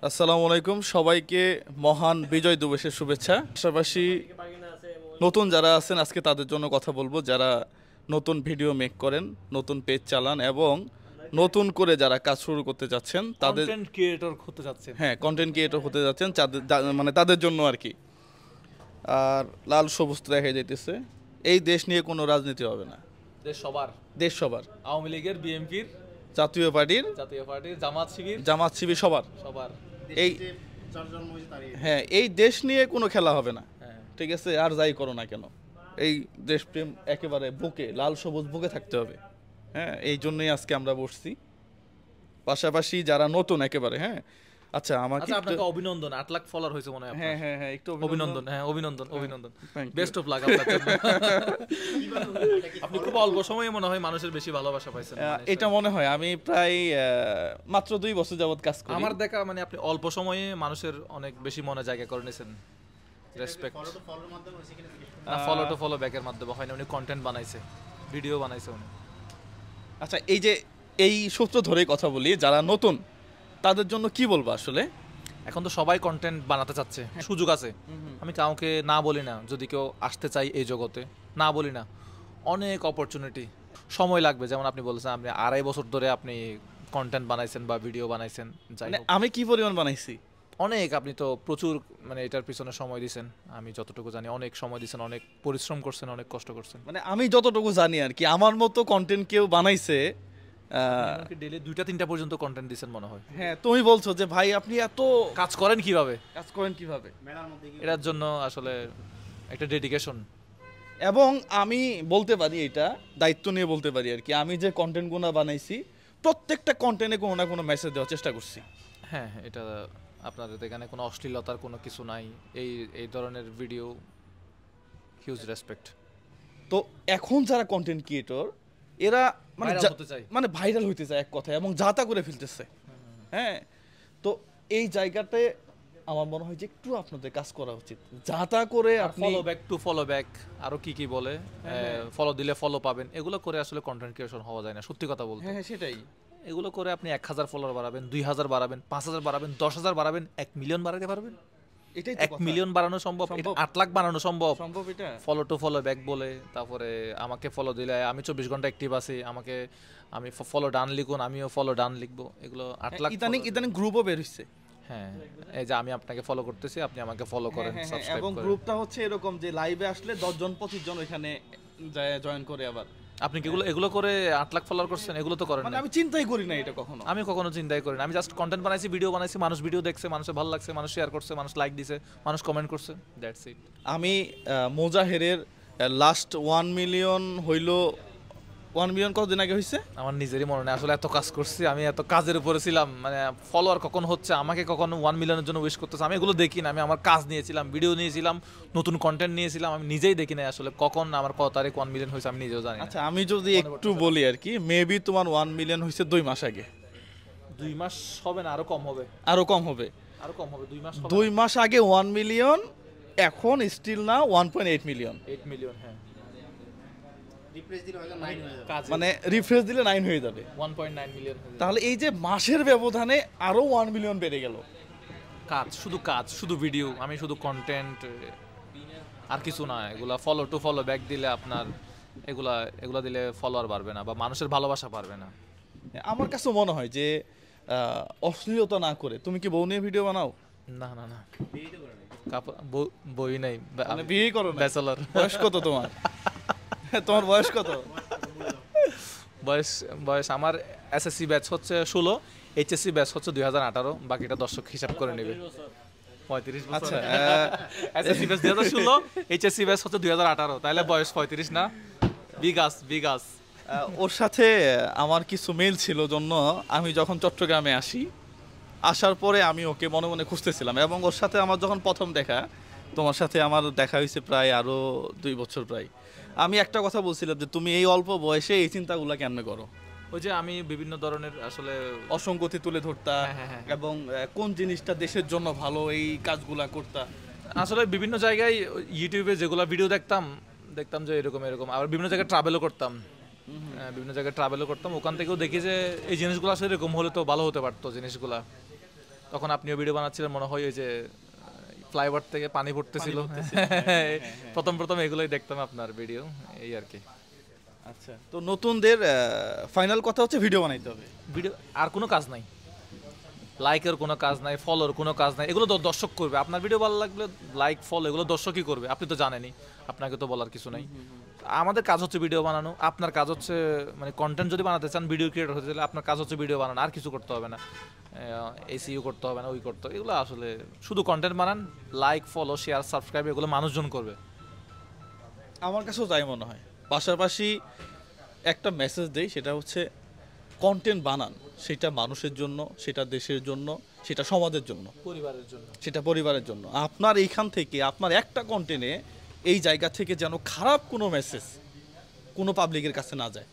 আসসালামু আলাইকুম সবাইকে মহান বিজয় দিবসের শুভেচ্ছা। পাশাপাশি নতুন যারা আছেন আজকে তাদের জন্য কথা বলবো, যারা নতুন ভিডিও মেক করেন, নতুন পেজ চালান এবং নতুন করে যারা কাজ শুরু করতে যাচ্ছেন তাদের, কন্টেন্ট ক্রিয়েটর হতে যাচ্ছেন। হ্যাঁ কন্টেন্ট ক্রিয়েটর হতে যাচ্ছেন মানে তাদের জন্য আর কি। আর লাল সবুজ তো দেখা যাইতেছে, এই দেশ নিয়ে কোনো রাজনীতি হবে না, দেশ সবার, দেশ সবার, আওয়ামী লীগের, বিএনপির, জাতীয় পার্টির, জাতীয় পার্টির, জামাত শিবির, জামাত শিবির সবার। সবার। এই হ্যাঁ, এই দেশ নিয়ে কোনো খেলা হবে না, হ্যাঁ, ঠিক আছে? আর যাই করো না কেন, এই দেশপ্রেম একেবারে বুকে, লাল সবুজ বুকে থাকতে হবে। হ্যাঁ, এই জন্যই আজকে আমরা বসছি। পাশাপাশি যারা নতুন একেবারে, হ্যাঁ আচ্ছা আমাকে আচ্ছা আপনাকে অভিনন্দন, 8 লাখ ফলোয়ার হয়েছে মনে হয় আপনার। হ্যাঁ হ্যাঁ হ্যাঁ একটু অভিনন্দন, হ্যাঁ অভিনন্দন, অভিনন্দন। Thank you. Best of luck আপনার জন্য। আপনি খুব অল্প সময়ে মনে হয় মানুষের বেশি ভালোবাসা পাইছেন। এটা মনে হয় আমি প্রায় মাত্র 2 বছর যাবত কাজ করি। আমার দেখা মানে আপনি অল্প সময়ে মানুষের অনেক বেশি মনে জায়গা করে নিয়েছেন। রেসপেক্ট। ফলো টু ফলো ব্যাকের মাধ্যমে হয় না, উনি কন্টেন্ট বানাইছে, ভিডিও বানাইছে উনি। আচ্ছা এই যে এই সূত্র ধরেই কথা বলি, যারা নতুন তাদের জন্য কি বলবো আসলে? এখন তো সবাই কন্টেন্ট বানাতে চাচ্ছে, সুযোগ আছে। আমি কাউকে না বলি না, যদি কেউ আসতে চাই এই জগতে না বলি না, অনেক অপরচুনিটি। সময় লাগবে, যেমন আপনি বলেছেন আপনি 2.5 বছর ধরে আপনি কন্টেন্ট বানাইছেন বা ভিডিও বানাইছেন, যাই মানে হোক আমি কি পরিমাণ বানাইছি? অনেক। আপনি তো প্রচুর মানে এটার পিছনে সময় দিয়েছেন, আমি যতটুকু জানি অনেক সময় দিয়েছেন, অনেক পরিশ্রম করছেন, অনেক কষ্ট করছেন। মানে আমি যতটুকু জানি আর কি, আমার মতো কন্টেন্ট কেউ বানাইছে। ডেলি 2টা 3টা পর্যন্ত কন্টেন্ট দিয়েছেন মনে হয়। হ্যাঁ তুমি বলছো যে ভাই আপনি এত কাজ করেন কিভাবে? কাজ করেন কিভাবে? এটার জন্য আসলে একটা ডেডিকেশন। এবং আমি বলতে পারি, এটা দায়িত্ব নিয়ে বলতে পারি আর কি, আমি যে কন্টেন্টগুলো বানাইছি প্রত্যেকটা কন্টেন্টে কোনো না কোনো মেসেজ দেওয়ার চেষ্টা করছি। হ্যাঁ, এটা আপনাদের এখানে কোনো অশ্লীলতার কোনো কিছু নাই, এই এই ধরনের ভিডিও হিউজ রেসপেক্ট। তো এখন যারা কন্টেন্ট ক্রিয়েটর এরা মানে Viral হতে চায়। মানে ভাইরাল হইতে চায় এক কথায়, এবং যা তা করে ফেলতেছে। হ্যাঁ, তো এই জায়গাতে আমার মনে হয় যে একটু আপনাদের কাজ করা উচিত। যা তা করে আপনি follow back to follow back, আরো কি কি বলে, ফলো দিলে ফলো পাবেন, এগুলো করে আসলে কন্টেন্ট ক্রিয়েশন হওয়া যায় না, সত্যি কথা বলতে। হ্যাঁ হ্যাঁ, সেটাই। এগুলো করে আপনি 1000 ফলোয়ার বাড়াবেন, 2000 বাড়াবেন, 5000 বাড়াবেন, 10,000 বাড়াবেন, 1 মিলিয়ন বাড়াতে পারবেন। এটাই 1 মিলিয়ন বাড়ানো সম্ভব, এটা 8 লাখ বাড়ানো সম্ভব। সম্ভব এটা। ফলো টু ফলো ব্যাক বলে, তারপরে আমাকে ফলো দিলে আমি 24 ঘন্টা অ্যাক্টিভ আছি, আমাকে আমি ফলো ডান লিখুন, আমিও ফলো ডান লিখবো, এগুলো 8 লাখ। ইদানিং ইদানিং গ্রুপও বের হচ্ছে। হ্যাঁ, এই যে আমি আপনাকে ফলো করতেছি, আপনি আমাকে ফলো করেন, হ্যাঁ, হ্যাঁ, সাবস্ক্রাইব এবং করেন। গ্রুপটা হচ্ছে এরকম যে লাইভে আসলে 10 জন 25 জন ওখানে জয়েন করে আবার। আপনি কি এগুলো করে 8 লাখ ফলোয়ার করছেন? এগুলো তো করেন মানে না। আমি চিন্তাই করি না এটা কখনো। আমি কখনো চিন্তাই করি না, আমি জাস্ট কন্টেন্ট বানাইছি, ভিডিও বানাইছি, মানুষ ভিডিও দেখছে, মানুষের ভালো লাগছে, মানুষ শেয়ার করছে, মানুষ লাইক দিছে, মানুষ কমেন্ট করছে, দ্যাটস ইট। আমি মোজাহেরের লাস্ট 1 মিলিয়ন হইল, 1 মিলিয়ন কতদিন আগে হয়েছে? আমার নিজেরই মনে নেই আসলে, এত কাজ করছি আমি, এত কাজের উপরে ছিলাম, মানে ফলোয়ার কখন হচ্ছে, আমাকে কখনো 1 মিলিয়নের জন্য উইশ করতেছে, আমি এগুলো দেখি না। আমি আমার কাজ নিয়েছিলাম, ভিডিও নিয়েছিলাম, নতুন কন্টেন্ট নিয়েছিলাম, আমি নিজেই দেখি না আসলে কখন আমার কত তারিখ 1 মিলিয়ন হয়েছে, আমি নিজেও জানি না। আচ্ছা আমি যদি একটু বলি আর কি, মেবি তোমার 1 মিলিয়ন হয়েছে 2 মাস আগে। 2 মাস হবে না, আরো কম হবে, আরো কম হবে। আরো কম হবে, 2 মাস হবে 2 মাস আগে 1 মিলিয়ন, এখন স্টিল না 1.8 মিলিয়ন। 8 মিলিয়ন। হ্যাঁ, মানে রিফ্রেশ দিলে 9 হয়ে যাবে। 1.9 মিলিয়ন। তাহলে এই যে মাসের ব্যবধানে আরো 1 মিলিয়ন বেড়ে গেল। কাজ, শুধু ভিডিও, আমি শুধু কন্টেন্ট, আর কিছু না। এগুলা ফলো টু ফলো ব্যাক দিলে আপনার, এগুলা এগুলা দিলে ফলোয়ার বাড়বে না বা মানুষের ভালোবাসা বাড়বে না। আমার কাছে মনে হয় যে অশ্লীলতা না করে, তুমি কি বউ নিয়ে ভিডিও বানাও? না না না, বই নাই, মানে বিয়ে করো না? ব্যাচেলর। বয়স কত তোমার? তোমার বয়স কত? বয়স বয়স আমার এসএসসি ব্যাচ হচ্ছে 16, এইচএসসি ব্যাচ হচ্ছে 2018, বাকিটা দর্শক হিসাব করে নেবে। 35 বছর। আচ্ছা এসএসসি ব্যাচ 2016, এইচএসসি ব্যাচ হচ্ছে 2018, তাহলে বয়স 35 না? বিগাস। ওর সাথে আমার কিছু মেল ছিল, জন্য আমি যখন চট্টগ্রামে আসি, আসার পরে আমি ওকে মনে মনে খুঁজতেছিলাম, এবং ওর সাথে আমার যখন প্রথম দেখা, তোমার সাথে আমার দেখা হয়েছে প্রায় আরো 2 বছর প্রায়। আমি একটা কথা বলছিলাম যে তুমি এই অল্প বয়সে এই চিন্তাগুলো কেন করো? ওই যে আমি বিভিন্ন ধরনের আসলে অসঙ্গতি তুলে ধরতা, হ্যাঁ। এবং কোন জিনিসটা দেশের জন্য ভালো এই কাজগুলা করতা। আসলে বিভিন্ন জায়গায় ইউটিউবে যেগুলো ভিডিও দেখতাম যে এরকম এরকম, আবার বিভিন্ন জায়গায় ট্রাভেলও করতাম, ওখান থেকেও দেখি যে এই জিনিসগুলো আসলে এরকম হলে তো ভালো হতে পারতো জিনিসগুলা। তো তখন আপনিও ভিডিও বানাচ্ছিলেন মনে হয়, ওই যে ফ্লাইওভার থেকে পানি পড়তেছিল। প্রথম প্রথম এগুলোই দেখতাম আপনার ভিডিও, এই আর কি। আচ্ছা, তো নতুনদের ফাইনাল কথা হচ্ছে ভিডিও বানাইতে হবে। ভিডিও আর কোনো কাজ নাই, লাইকের কোনো কাজ নাই, ফলোর কোনো কাজ নাই, এগুলো দর্শক করবে। আপনার ভিডিও ভালো লাগলে লাইক ফলো এগুলো দর্শকই করবে, আপনি তো জানেনই, আপনাকে তো বলার কিছু নাই। আমাদের কাজ হচ্ছে ভিডিও বানানো, আপনার কাজ হচ্ছে মানে কন্টেন্ট যদি বানাতে চান, ভিডিও ক্রিয়েটর হতে গেলে আপনার কাজ হচ্ছে ভিডিও বানানো, আর কিছু করতে হবে না, এসইও করতে হবে না, ওই করতে হবে, এগুলো আসলে শুধু কন্টেন্ট বানান, লাইক ফলো শেয়ার সাবস্ক্রাইব এগুলো মানুষজন করবে। আমার কাছেও তাই মনে হয়। পাশাপাশি একটা মেসেজ দেই, সেটা হচ্ছে কন্টেন্ট বানান, সেটা মানুষের জন্য, সেটা দেশের জন্য, সেটা সমাজের জন্য, পরিবারের জন্য, সেটা পরিবারের জন্য। আপনার এইখান থেকে আপনার একটা কন্টেন্টে এই জায়গা থেকে যেন খারাপ কোনো মেসেজ কোনো পাবলিকের কাছে না যায়।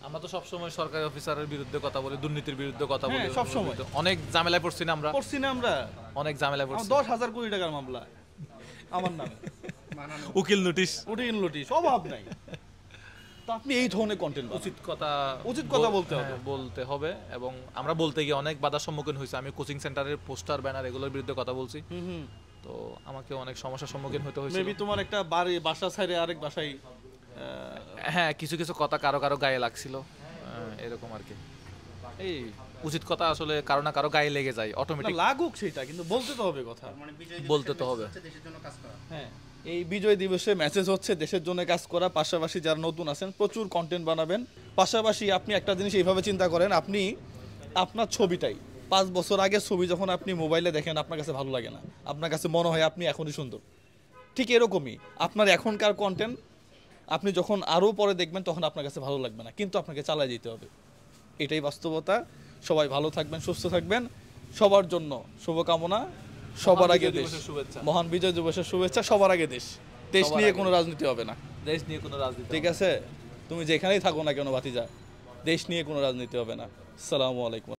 আমরা তো সবসময় সরকারি অফিসারের বিরুদ্ধে কথা বলি, দুর্নীতির বিরুদ্ধে কথা বলি, হ্যাঁ, সবসময়। অনেক ঝামেলায় পড়ছি না আমরা, করছি না আমরা, অনেক ঝামেলায় পড়ছি। 10,000 কোটি টাকার মামলা আমার নামে, উকিল নোটিশ, উঠিন নোটিশ, অভাব নাই। তো আপনি এই ধরনের কন্টেন্ট উচিত কথা বলতে হবে। বলতে হবে, এবং আমরা বলতে গিয়ে অনেক বাধার সম্মুখীন হয়েছে। আমি কোচিং সেন্টারের পোস্টার ব্যানার এগুলোর বিরুদ্ধে কথা বলছি, তো আমাকে অনেক সমস্যার সম্মুখীন হতে হয়েছে। মেবি তোমার একটা বাসা ছাইরে আরেক বাসায়, হ্যাঁ, কিছু কিছু কথা কারো কারো গায়ে লাগছিল, এরকম আর কি। এই উচিত কথা আসলে কারো না কারো গায়ে লেগে যায় অটোমেটিক, লাগুক সেটা, কিন্তু বলতে তো হবে কথা, বলতে তো হবে। হ্যাঁ, এই বিজয় দিবসে মেসেজ হচ্ছে দেশের জন্য কাজ করা। পাশাপাশি যারা নতুন আছেন প্রচুর কন্টেন্ট বানাবেন। পাশাপাশি আপনি একটা জিনিস এইভাবে চিন্তা করেন, আপনি আপনার ছবিটাই 5 বছর আগের ছবি যখন আপনি মোবাইলে দেখেন আপনার কাছে ভালো লাগে না, আপনার কাছে মনে হয় আপনি এখনই সুন্দর। ঠিক এরকমই আপনার এখনকার কন্টেন্ট আপনি যখন আরও পরে দেখবেন তখন আপনার কাছে ভালো লাগবে না, কিন্তু আপনাকে চালিয়ে যেতে হবে, এটাই বাস্তবতা। সবাই ভালো থাকবেন, সুস্থ থাকবেন, সবার জন্য শুভকামনা। সবার আগে দেশ, মহান বিজয় দিবসের শুভেচ্ছা। সবার আগে দেশ, দেশ নিয়ে কোনো রাজনীতি হবে না, দেশ নিয়ে কোনো রাজনীতি, ঠিক আছে? তুমি যেখানেই থাকো না কেন ভাতিজা, দেশ নিয়ে কোনো রাজনীতি হবে না। আসসালামু আলাইকুম।